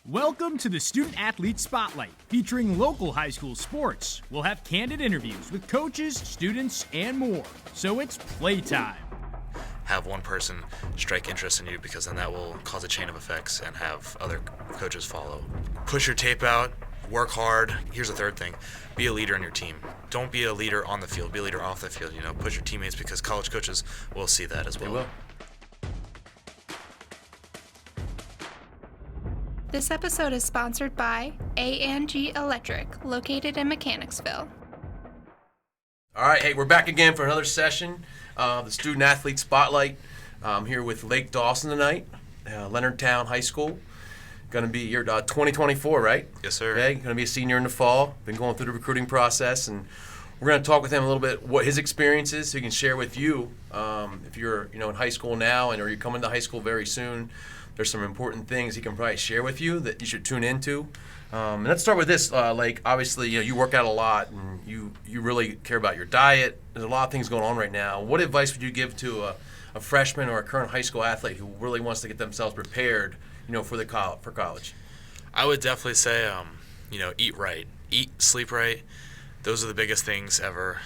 Welcome to the Student Athlete Spotlight, featuring local high school sports. We'll have candid interviews with coaches, students, and more. So it's playtime. Have one person strike interest in you, because then that will cause a chain of effects and have other coaches follow. Push your tape out, work hard. Here's the third thing. Be a leader in your team. Don't be a leader on the field, be a leader off the field. Push your teammates, because college coaches will see that as well. They will. This episode is sponsored by A&G Electric, located in Mechanicsville. All right, hey, we're back again for another session of the Student Athlete Spotlight. I'm here with Lake Dawson tonight, Leonardtown High School. Going to be your 2024, right? Yes, sir. Okay, going to be a senior in the fall. Been going through the recruiting process, and we're going to talk with him a little bit what his experience is, so he can share with you if you're in high school now or you're coming to high school very soon. There's some important things he can probably share with you that you should tune into. And let's start with this, Lake. Obviously, you work out a lot, and you really care about your diet. There's a lot of things going on right now. What advice would you give to a freshman or a current high school athlete who really wants to get themselves prepared, for college? I would definitely say, eat right, sleep right. Those are the biggest things ever.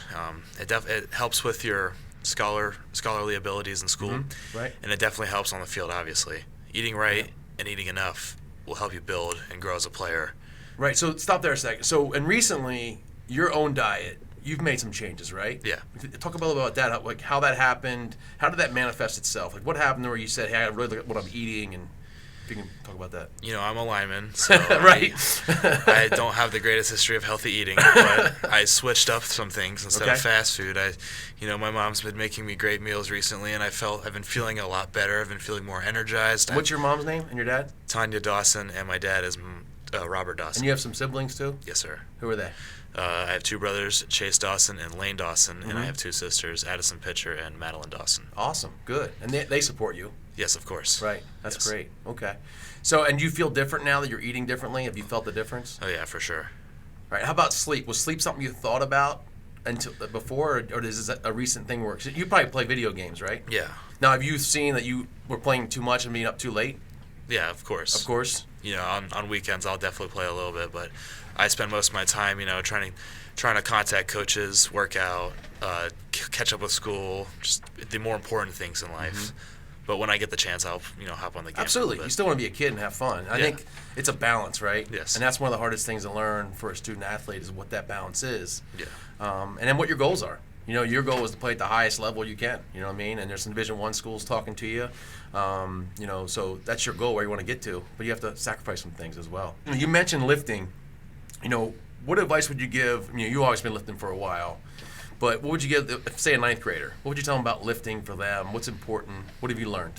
It helps with your scholarly abilities in school, right? And it definitely helps on the field, obviously. Eating right and eating enough will help you build and grow as a player. Right. So stop there a second. So, and recently, your own diet, you've made some changes, right? Yeah. Talk a little about that, how that happened. How did that manifest itself? What happened where you said, hey, I really look at what I'm eating, and if you can talk about that. I'm a lineman, so right. I don't have the greatest history of healthy eating, but I switched up some things instead of fast food. My mom's been making me great meals recently, and I've been feeling a lot better. I've been feeling more energized. What's your mom's name and your dad? Tanya Dawson, and my dad is Robert Dawson. And you have some siblings too? Yes, sir. Who are they? I have two brothers, Chase Dawson and Lane Dawson, and I have two sisters, Addison Pitcher and Madeline Dawson. Awesome, good. And they support you? Yes, of course. Right, that's yes. Great. Okay. So, and do you feel different now that you're eating differently? Have you felt the difference? Oh, yeah, for sure. All right, how about sleep? Was sleep something you thought about before, or is this a recent thing where you probably play video games, right? Yeah. Now, have you seen that you were playing too much and being up too late? Yeah, of course. Of course. On weekends I'll definitely play a little bit, but I spend most of my time, trying to contact coaches, work out, catch up with school, just the more important things in life. Mm-hmm. But when I get the chance, I'll hop on the game. Absolutely. You still want to be a kid and have fun. I think it's a balance, right? Yes. And that's one of the hardest things to learn for a student athlete is what that balance is. Yeah. And then what your goals are. Your goal is to play at the highest level you can. You know what I mean? And there's some Division I schools talking to you. So that's your goal where you want to get to. But you have to sacrifice some things as well. You mentioned lifting. What advice would you give? You've always been lifting for a while. But what would you give, say, a ninth grader? What would you tell them about lifting for them? What's important? What have you learned?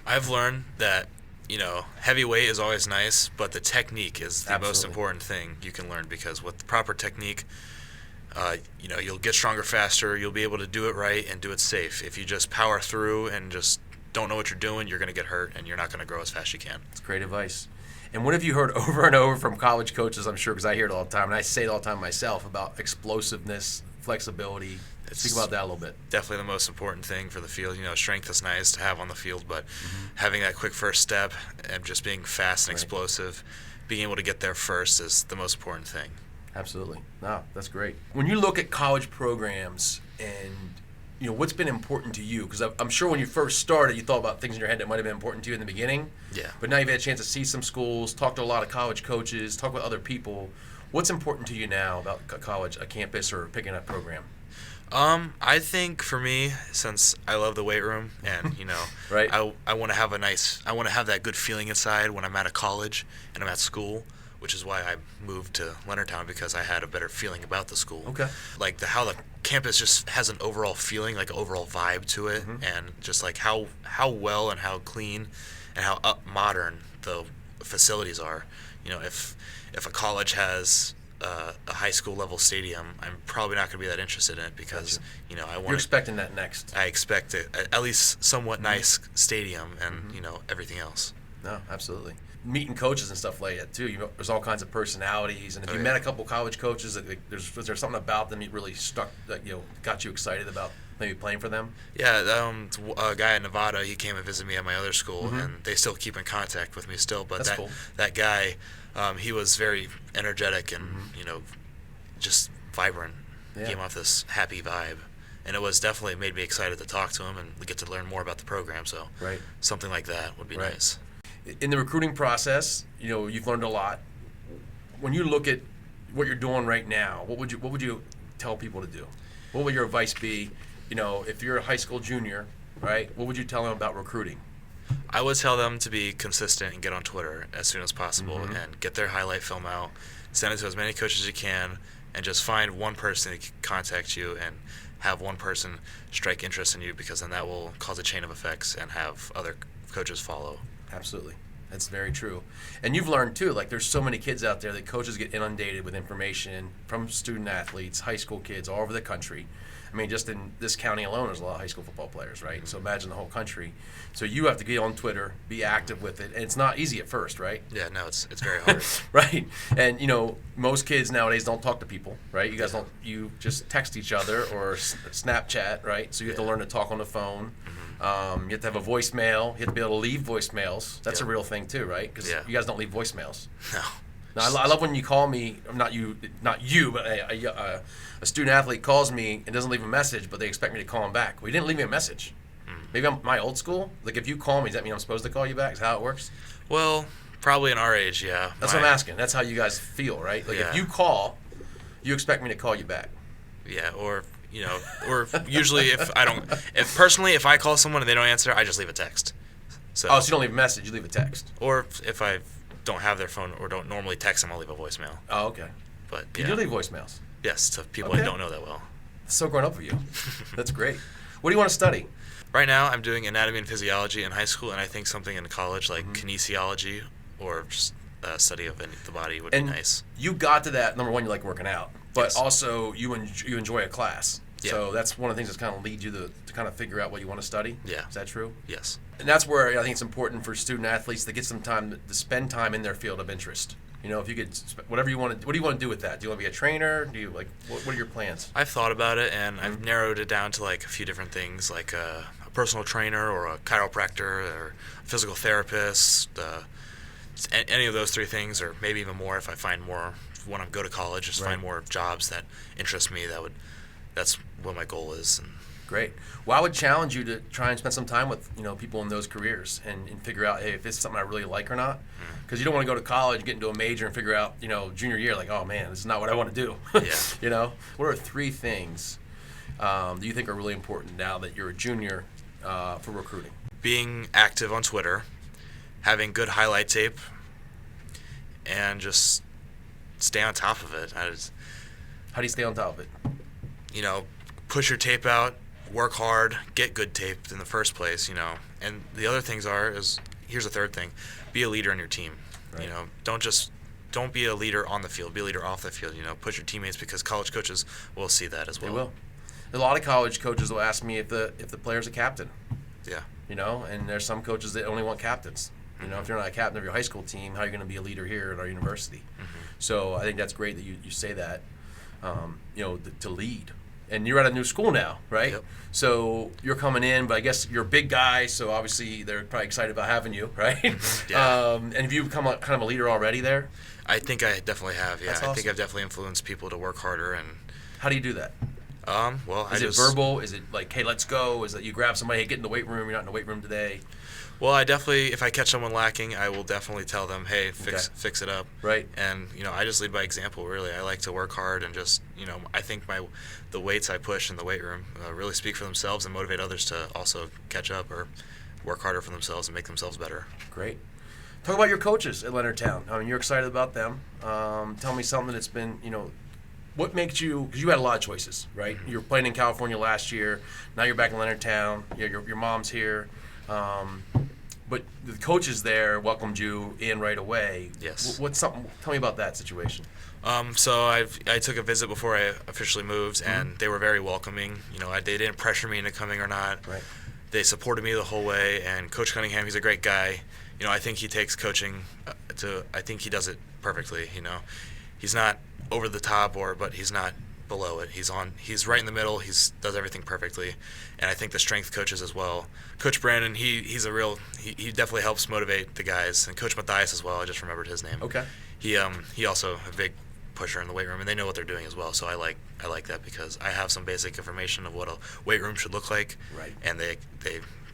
I've learned that, heavy weight is always nice, but the technique is the most important thing you can learn, because with the proper technique, you'll get stronger faster, you'll be able to do it right and do it safe. If you just power through and just don't know what you're doing, you're going to get hurt and you're not going to grow as fast as you can. That's great advice. And what have you heard over and over from college coaches, I'm sure, because I hear it all the time, and I say it all the time myself, about explosiveness, flexibility? Speak about that a little bit. Definitely the most important thing for the field. Strength is nice to have on the field, but having that quick first step and just being fast and explosive, being able to get there first is the most important thing. Absolutely. No, that's great. When you look at college programs and what's been important to you, because I'm sure when you first started you thought about things in your head that might have been important to you in the beginning. Yeah. But now you've had a chance to see some schools, talk to a lot of college coaches, talk with other people. What's important to you now about a college, a campus, or picking a program? I think for me, since I love the weight room and right. I want to have that good feeling inside when I'm at a college and I'm at school, which is why I moved to Leonardtown, because I had a better feeling about the school. Okay. Like how the campus just has an overall feeling, like an overall vibe to it, and just like how well and how clean and how modern the facilities are. If a college has a high school level stadium, I'm probably not going to be that interested in it, because I want. You're expecting that next. I expect at least somewhat nice stadium and everything else. No, absolutely. meeting coaches and stuff like that too. There's all kinds of personalities, and if you met a couple college coaches, was there something about them that really stuck, that got you excited about maybe playing for them? Yeah, a guy in Nevada, he came and visited me at my other school, and they still keep in contact with me still. But That's cool. That guy, he was very energetic and just vibrant. Yeah. Came off this happy vibe, and it was definitely made me excited to talk to him and get to learn more about the program. So something like that would be nice. In the recruiting process, you've learned a lot. When you look at what you're doing right now, what would you tell people to do? What would your advice be? If you're a high school junior, right? What would you tell them about recruiting? I would tell them to be consistent and get on Twitter as soon as possible and get their highlight film out, send it to as many coaches as you can, and just find one person to contact you and have one person strike interest in you, because then that will cause a chain of effects and have other coaches follow. Absolutely. That's very true. And you've learned too, like there's so many kids out there that coaches get inundated with information from student athletes, high school kids all over the country. I mean, just in this county alone, there's a lot of high school football players, right? So imagine the whole country. So you have to get on Twitter, be active with it, and it's not easy at first, right? Yeah, no, it's very hard. Right. And most kids nowadays don't talk to people, right? You guys don't. You just text each other or Snapchat, right? So you have to learn to talk on the phone. You have to have a voicemail. You have to be able to leave voicemails. That's a real thing too, right? Because you guys don't leave voicemails. No. Now, I love when you call me, not you, but a student athlete calls me and doesn't leave a message, but they expect me to call them back. Well, you didn't leave me a message. Maybe I'm my old school. Like, if you call me, does that mean I'm supposed to call you back? Is that how it works? Well, probably in our age, yeah. That's what I'm asking. That's how you guys feel, right? Like, if you call, you expect me to call you back. Yeah, or usually if I call someone and they don't answer, I just leave a text. So you don't leave a message, you leave a text. Or if I don't have their phone or don't normally text them, I'll leave a voicemail. Oh, okay. But you do leave voicemails? Yes, to people I don't know that well. It's so grown up for you. That's great. What do you want to study? Right now, I'm doing anatomy and physiology in high school, and I think something in college like kinesiology or just study of the body would be nice. You got to that, number one, you like working out, but also you enjoy a class. Yeah. So that's one of the things that's kind of leads you to kind of figure out what you want to study. Yeah. Is that true? Yes. And that's where I think it's important for student athletes to get some time to spend time in their field of interest. If you could, whatever you want to, what do you want to do with that? Do you want to be a trainer? Do you what are your plans? I've thought about it, and I've narrowed it down to like a few different things, like a personal trainer or a chiropractor or a physical therapist, any of those three things, or maybe even more if I find more when I go to college, just find more jobs that interest me. That's what my goal is. Great. Well, I would challenge you to try and spend some time with people in those careers and figure out, hey, if this is something I really like or not. Because you don't want to go to college, get into a major, and figure out junior year, like, oh man, this is not what I want to do. Yeah. What are three things do you think are really important now that you're a junior for recruiting? Being active on Twitter, having good highlight tape, and just stay on top of it. How do you stay on top of it? Push your tape out, work hard, get good tape in the first place, And the other things here's a third thing, be a leader in your team. Right. Don't be a leader on the field, be a leader off the field. Push your teammates, because college coaches will see that as well. They will. A lot of college coaches will ask me if the player's a captain. Yeah. And there's some coaches that only want captains. If you're not a captain of your high school team, how are you going to be a leader here at our university? So I think that's great that you say that, to lead. And you're at a new school now, right? Yep. So you're coming in, but I guess you're a big guy, so obviously they're probably excited about having you, right? Yeah. And have you become kind of a leader already there? I think I definitely have, yeah. Awesome. I think I've definitely influenced people to work harder. And how do you do that? Is it verbal? Is it like, hey, let's go? Is it you grab somebody, hey, get in the weight room, you're not in the weight room today? Well, if I catch someone lacking, I will definitely tell them, hey, fix it up. Right. And, I just lead by example, really. I like to work hard and just, I think the weights I push in the weight room really speak for themselves and motivate others to also catch up or work harder for themselves and make themselves better. Great. Talk about your coaches at Leonardtown. I mean, you're excited about them. Tell me something that's been, what makes you, because you had a lot of choices, right? You were playing in California last year. Now you're back in Leonardtown. Your mom's here. But the coaches there welcomed you in right away. Yes. Tell me about that situation. So I took a visit before I officially moved, and they were very welcoming. They didn't pressure me into coming or not. Right. They supported me the whole way, and Coach Cunningham, he's a great guy. I think he takes coaching I think he does it perfectly. He's not over the top but he's not below it. He's right in the middle. Does everything perfectly. And I think the strength coaches as well. Coach Brandon, he definitely helps motivate the guys, and Coach Matthias as well. I just remembered his name. Okay. He also a big pusher in the weight room, and they know what they're doing as well. So I like that because I have some basic information of what a weight room should look like. Right. And they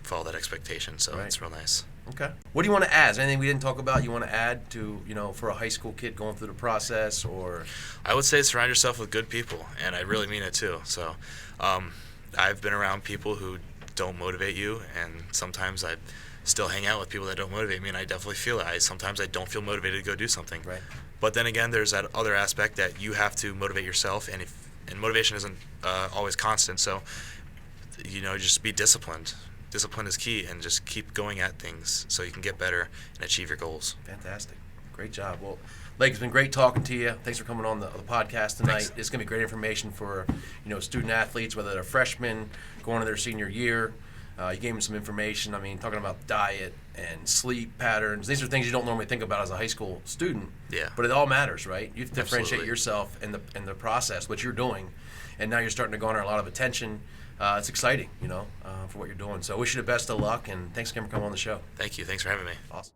follow that expectation. So Right. It's real nice. Okay. What do you want to add? Is there anything we didn't talk about you want to add to, for a high school kid going through the process? Or I would say surround yourself with good people, and I really mean it too. So I've been around people who don't motivate you, and sometimes I still hang out with people that don't motivate me, and I definitely feel it. Sometimes I don't feel motivated to go do something. Right. But then again, there's that other aspect that you have to motivate yourself, and motivation isn't always constant. So just be disciplined. Discipline is key, and just keep going at things so you can get better and achieve your goals. Fantastic. Great job. Well, Blake, it's been great talking to you. Thanks for coming on the podcast tonight. Thanks. It's going to be great information for student athletes, whether they're freshmen going into their senior year. You gave them some information. Talking about diet and sleep patterns. These are things you don't normally think about as a high school student. Yeah. But it all matters, right? You have to differentiate Absolutely. yourself in the process, what you're doing, and now you're starting to garner a lot of attention. It's exciting, for what you're doing. So I wish you the best of luck, and thanks again for coming on the show. Thank you. Thanks for having me. Awesome.